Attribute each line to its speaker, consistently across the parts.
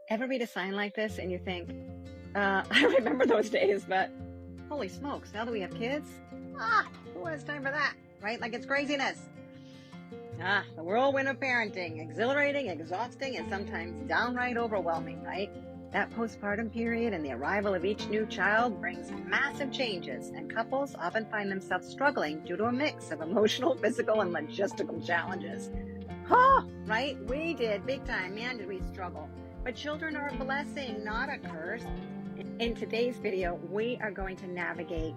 Speaker 1: Ever read a sign like this and you think, I remember those days, but holy smokes, now that we have kids, who has time for that, right? Like it's craziness. The whirlwind of parenting, exhilarating, exhausting, and sometimes downright overwhelming, right? That postpartum period and the arrival of each new child brings massive changes, and couples often find themselves struggling due to a mix of emotional, physical, and logistical challenges. Right? We did big time. Man, did we struggle. But children are a blessing, not a curse. In today's video, we are going to navigate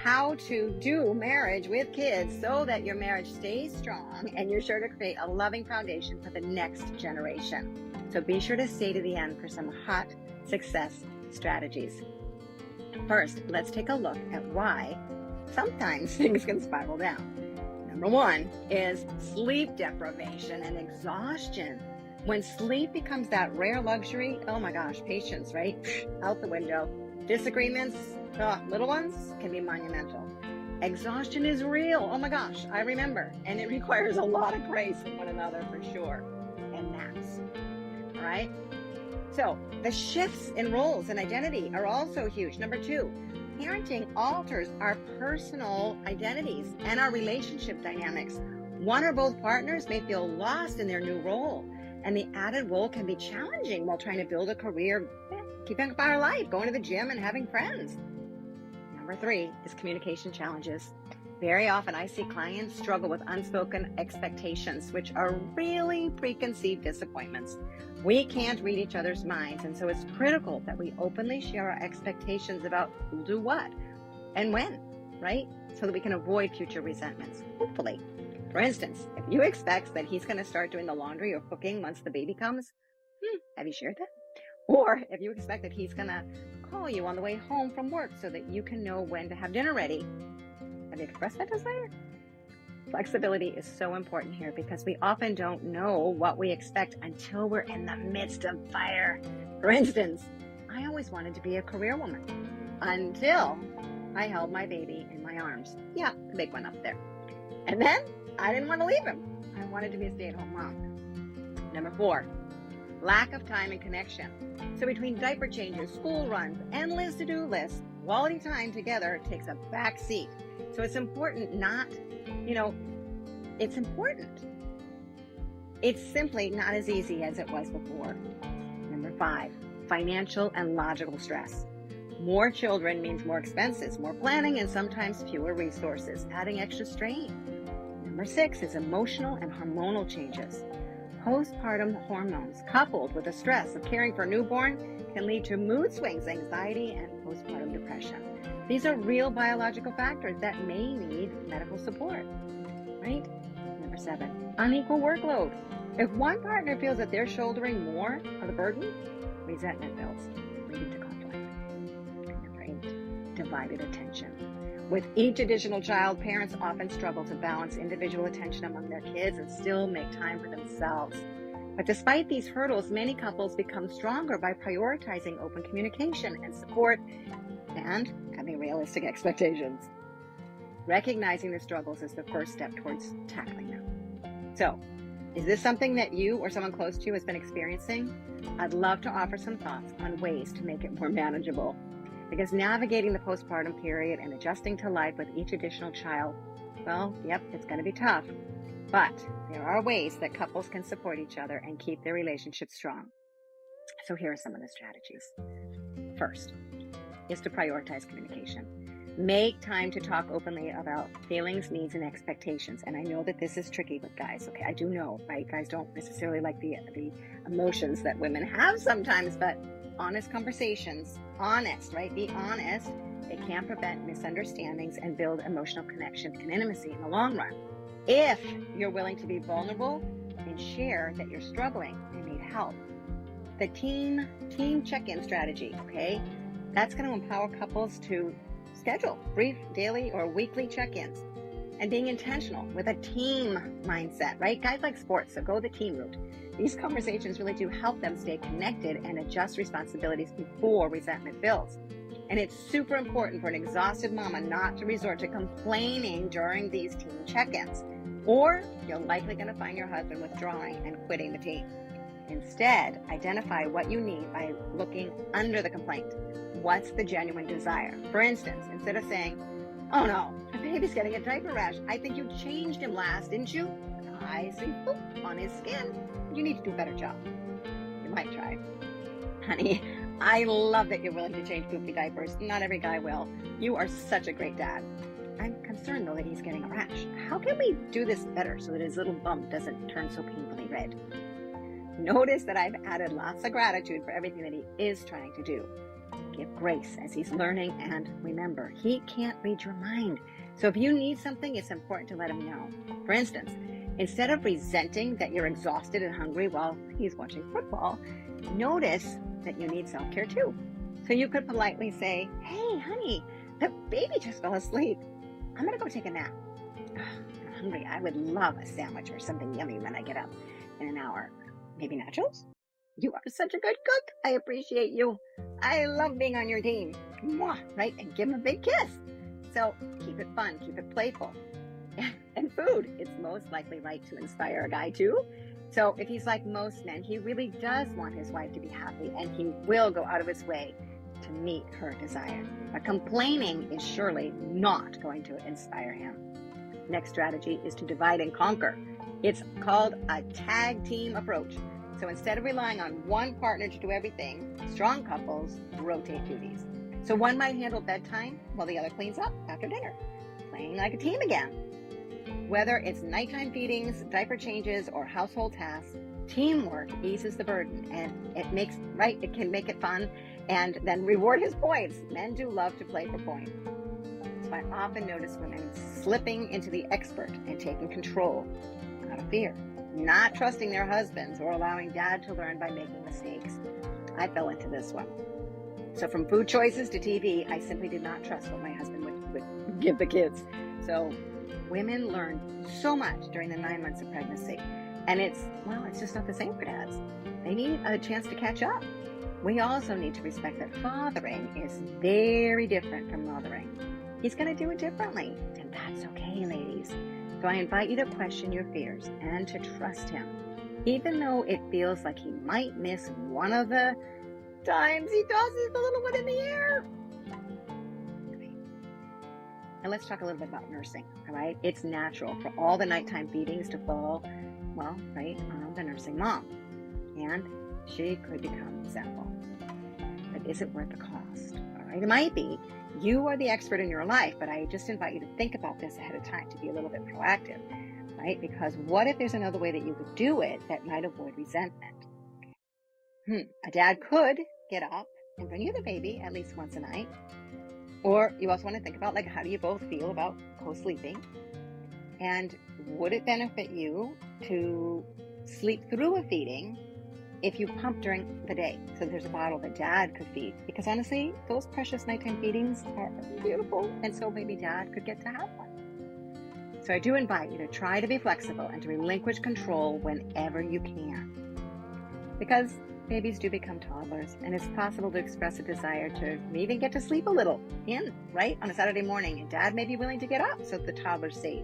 Speaker 1: how to do marriage with kids so that your marriage stays strong and you're sure to create a loving foundation for the next generation. So be sure to stay to the end for some hot success strategies. First, let's take a look at why sometimes things can spiral down. Number one is sleep deprivation and exhaustion. When sleep becomes that rare luxury, oh my gosh, patience, right? Out the window. Disagreements, little ones, can be monumental. Exhaustion is real. Oh my gosh, I remember. And it requires a lot of grace in one another for sure. And naps. All right? So the shifts in roles and identity are also huge. Number two, parenting alters our personal identities and our relationship dynamics. One or both partners may feel lost in their new role, and the added role can be challenging while trying to build a career, keeping up our life, going to the gym and having friends. Number three is communication challenges. Very often I see clients struggle with unspoken expectations, which are really preconceived disappointments. We can't read each other's minds, and so it's critical that we openly share our expectations about who'll do what and when, right? So that we can avoid future resentments, hopefully. For instance, if you expect that he's going to start doing the laundry or cooking once the baby comes, have you shared that? Or if you expect that he's going to call you on the way home from work so that you can know when to have dinner ready, have you expressed that desire? Flexibility is so important here because we often don't know what we expect until we're in the midst of fire. For instance, I always wanted to be a career woman until I held my baby in my arms. Yeah, the big one up there. And then I didn't want to leave him. I wanted to be a stay-at-home mom. Number four, lack of time and connection. So between diaper changes, school runs, endless to-do lists, quality time together takes a back seat. So it's important it's important. It's simply not as easy as it was before. Number five, financial and logical stress. More children means more expenses, more planning, and sometimes fewer resources, adding extra strain. Number six is emotional and hormonal changes. Postpartum hormones, coupled with the stress of caring for a newborn, can lead to mood swings, anxiety, and postpartum depression. These are real biological factors that may need medical support, right? Number seven, unequal workload. If one partner feels that they're shouldering more of the burden, resentment builds, leading to conflict. Number eight, divided attention. With each additional child, parents often struggle to balance individual attention among their kids and still make time for themselves. But despite these hurdles, many couples become stronger by prioritizing open communication and support and having realistic expectations. Recognizing the struggles is the first step towards tackling them. So, is this something that you or someone close to you has been experiencing? I'd love to offer some thoughts on ways to make it more manageable. Because navigating the postpartum period and adjusting to life with each additional child, it's going to be tough. But there are ways that couples can support each other and keep their relationship strong. So here are some of the strategies. First is to prioritize communication. Make time to talk openly about feelings, needs, and expectations. And I know that this is tricky with guys. Okay, I do know, right? Guys don't necessarily like the emotions that women have sometimes, but honest conversations, right? Be honest. It can prevent misunderstandings and build emotional connection and intimacy in the long run. If you're willing to be vulnerable and share that you're struggling and need help. The team check-in strategy, okay? That's going to empower couples to schedule brief daily or weekly check-ins and being intentional with a team mindset, right? Guys like sports, so go the team route. These conversations really do help them stay connected and adjust responsibilities before resentment builds. And it's super important for an exhausted mama not to resort to complaining during these team check-ins, or you're likely going to find your husband withdrawing and quitting the team. Instead, identify what you need by looking under the complaint. What's the genuine desire? For instance, instead of saying, "Oh no, the baby's getting a diaper rash. I think you changed him last, didn't you? I see poop on his skin. You need to do a better job." You might try. "Honey, I love that you're willing to change poopy diapers. Not every guy will. You are such a great dad. I'm concerned though that he's getting a rash. How can we do this better so that his little bump doesn't turn so painfully red?" Notice that I've added lots of gratitude for everything that he is trying to do. Give grace as he's learning, and remember, he can't read your mind. So if you need something, it's important to let him know. For instance, instead of resenting that you're exhausted and hungry while he's watching football, notice that you need self-care too. So you could politely say, "Hey, honey, the baby just fell asleep. I'm going to go take a nap. I'm hungry. I would love a sandwich or something yummy when I get up in an hour. Maybe nachos? You are such a good cook. I appreciate you. I love being on your team." Mwah, right? And give him a big kiss. So keep it fun. Keep it playful. And food, it's most likely right to inspire a guy too. So if he's like most men, he really does want his wife to be happy, and he will go out of his way to meet her desire. But complaining is surely not going to inspire him. Next strategy is to divide and conquer. It's called a tag team approach. So instead of relying on one partner to do everything, strong couples rotate duties. So one might handle bedtime while the other cleans up after dinner, playing like a team again. Whether it's nighttime feedings, diaper changes, or household tasks, teamwork eases the burden, and it can make it fun, and then reward his points. Men do love to play for points. So I often notice women slipping into the expert and taking control out of fear, not trusting their husbands or allowing dad to learn by making mistakes. I fell into this one. So from food choices to TV, I simply did not trust what my husband would give the kids. So women learn so much during the 9 months of pregnancy. And it's just not the same for dads. They need a chance to catch up. We also need to respect that fathering is very different from mothering. He's going to do it differently, and that's okay, ladies. So I invite you to question your fears and to trust him, even though it feels like he might miss one of the times he tosses the little one in the air. And let's talk a little bit about nursing, all right? It's natural for all the nighttime feedings to fall, on the nursing mom. And she could become resentful. But is it worth the cost? All right, it might be. You are the expert in your life, but I just invite you to think about this ahead of time, to be a little bit proactive, right? Because what if there's another way that you could do it that might avoid resentment? A dad could get up and bring you the baby at least once a night. Or you also want to think about, how do you both feel about co-sleeping? And would it benefit you to sleep through a feeding if you pump during the day? So there's a bottle that dad could feed. Because honestly, those precious nighttime feedings are beautiful. And so maybe dad could get to have one. So I do invite you to try to be flexible and to relinquish control whenever you can. Because babies do become toddlers, and it's possible to express a desire to even get to sleep a little on a Saturday morning, and dad may be willing to get up so that the toddler's safe.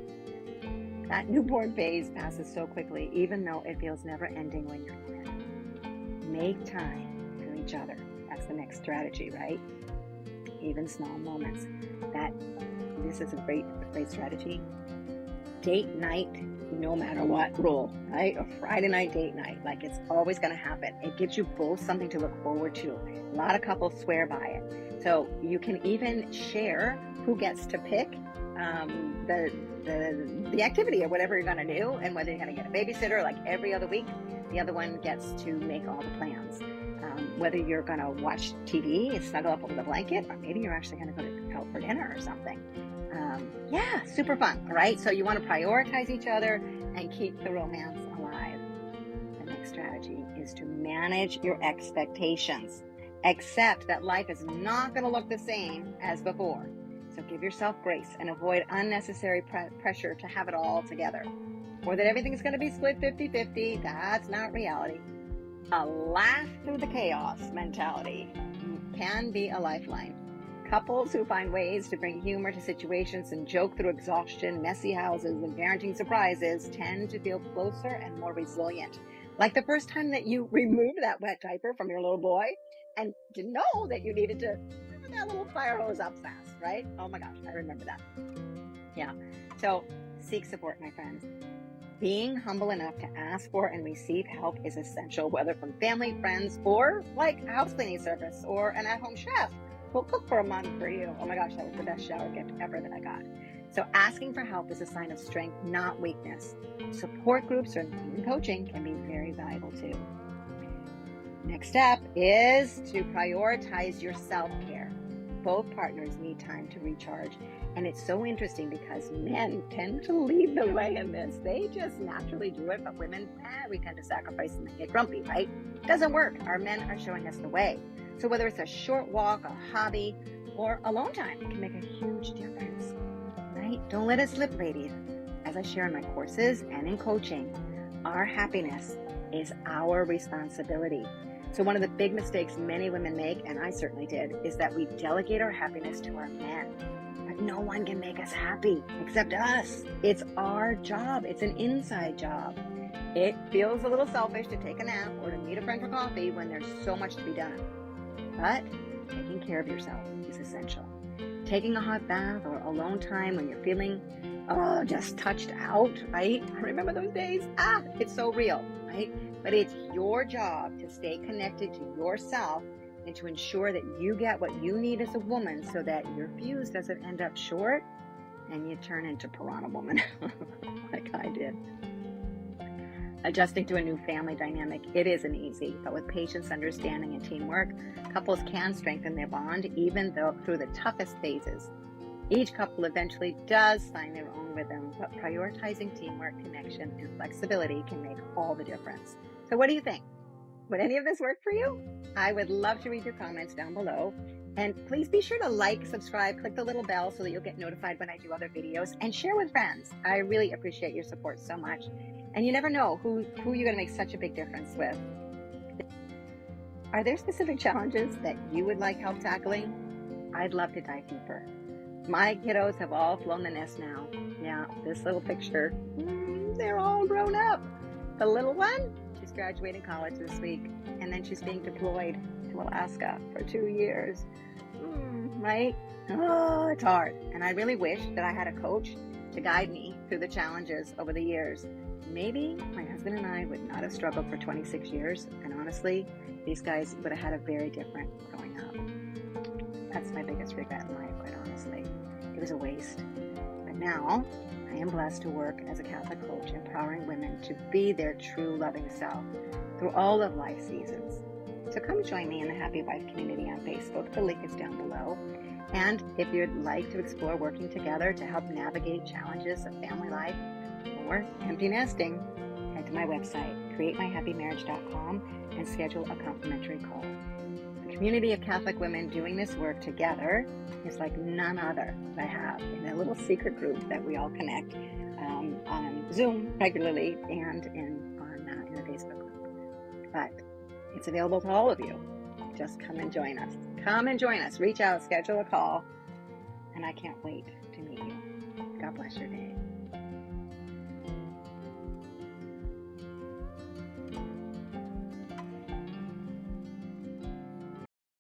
Speaker 1: That newborn phase passes so quickly, even though it feels never ending when you're in it. Make time for each other. That's the next strategy, right? Even small moments. This is a great strategy. Date night, no matter what rule, right? A Friday night date night, it's always going to happen. It gives you both something to look forward to. A lot of couples swear by it. So you can even share who gets to pick the activity or whatever you're going to do, and whether you're going to get a babysitter every other week, the other one gets to make all the plans. Whether you're going to watch TV and snuggle up over the blanket, or maybe you're actually going to go out for dinner or something. Super fun, all right? So you want to prioritize each other and keep the romance alive. The next strategy is to manage your expectations. Accept that life is not going to look the same as before. So give yourself grace and avoid unnecessary pressure to have it all together. Or that everything's going to be split 50-50. That's not reality. A laugh through the chaos mentality can be a lifeline. Couples who find ways to bring humor to situations and joke through exhaustion, messy houses, and parenting surprises tend to feel closer and more resilient. Like the first time that you removed that wet diaper from your little boy and didn't know that you needed to put that little fire hose up fast, right? Oh my gosh, I remember that. Yeah. So seek support, my friends. Being humble enough to ask for and receive help is essential, whether from family, friends, or like a house cleaning service or an at-home chef who'll cook for a month for you. Oh my gosh, that was the best shower gift ever that I got. So asking for help is a sign of strength, not weakness. Support groups or even coaching can be very valuable too. Next step is to prioritize your self-care. Both partners need time to recharge. And it's so interesting because men tend to lead the way in this. They just naturally do it, but women, we tend to sacrifice and get grumpy, right? It doesn't work. Our men are showing us the way. So whether it's a short walk, a hobby, or alone time, it can make a huge difference, right? Don't let it slip, ladies. As I share in my courses and in coaching, our happiness is our responsibility. So one of the big mistakes many women make, and I certainly did, is that we delegate our happiness to our men. But no one can make us happy except us. It's our job. It's an inside job. It feels a little selfish to take a nap or to meet a friend for coffee when there's so much to be done. But taking care of yourself is essential. Taking a hot bath or alone time when you're feeling just touched out, right? I remember those days. It's so real, right? But it's your job to stay connected to yourself and to ensure that you get what you need as a woman so that your fuse doesn't end up short and you turn into piranha woman like I did. Adjusting to a new family dynamic, it isn't easy, but with patience, understanding, and teamwork, couples can strengthen their bond even though through the toughest phases. Each couple eventually does find their own rhythm, but prioritizing teamwork, connection, and flexibility can make all the difference. So what do you think? Would any of this work for you? I would love to read your comments down below. And please be sure to like, subscribe, click the little bell so that you'll get notified when I do other videos, and share with friends. I really appreciate your support so much. And you never know who you're going to make such a big difference with. Are there specific challenges that you would like help tackling? I'd love to dive deeper. My kiddos have all flown the nest now. Yeah, this little picture, they're all grown up. The little one, she's graduating college this week, and then she's being deployed to Alaska for 2 years. Right? Oh, it's hard. And I really wish that I had a coach to guide me through the challenges over the years. Maybe my husband and I would not have struggled for 26 years. And honestly, these guys would have had a very different growing up. That's my biggest regret in life, quite honestly. It was a waste. But now I am blessed to work as a Catholic coach, empowering women to be their true loving self through all of life's seasons. So come join me in the Happy Wife community on Facebook. The link is down below. And if you'd like to explore working together to help navigate challenges of family life or empty nesting, head to my website, createmyhappymarriage.com, and schedule a complimentary call. The community of Catholic women doing this work together is like none other that I have in a little secret group that we all connect on Zoom regularly and in the Facebook group. But it's available to all of you. Just come and join us. Come and join us. Reach out, schedule a call, and I can't wait to meet you. God bless your day.